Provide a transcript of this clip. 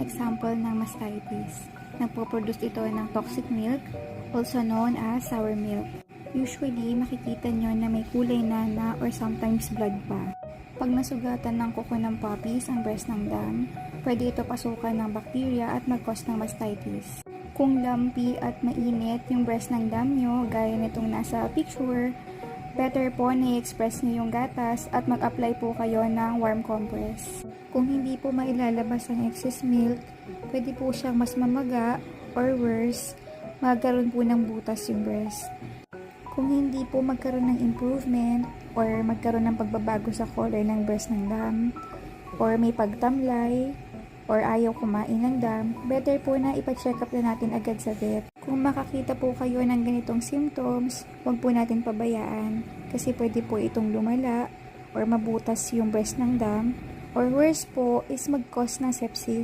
example ng mastitis. Nagpo-produce ito ng toxic milk, also known as sour milk. Usually, makikita nyo na may kulay na or sometimes blood pa. Pag nasugatan ng kuko ng puppies ang breast ng dam, pwede ito pasukan ng bacteria at mag-cause ng mastitis. Kung lumpy at mainit yung breast ng dam nyo, gaya nitong nasa picture, better po na i-express nyo yung gatas at mag-apply po kayo ng warm compress. Kung hindi po mailalabas ang excess milk, pwede po siyang mas mamaga or worse, magkaroon po ng butas yung breast. Kung hindi po magkaroon ng improvement or magkaroon ng pagbabago sa color ng breast ng dam or may pagtamlay or ayaw kumain ng dam, better po na ipa-check up na natin agad sa vet. Kung makakita po kayo ng ganitong symptoms, huwag po natin pabayaan kasi pwede po itong lumala or mabutas yung breast ng dam or worse po is mag-cause ng sepsis.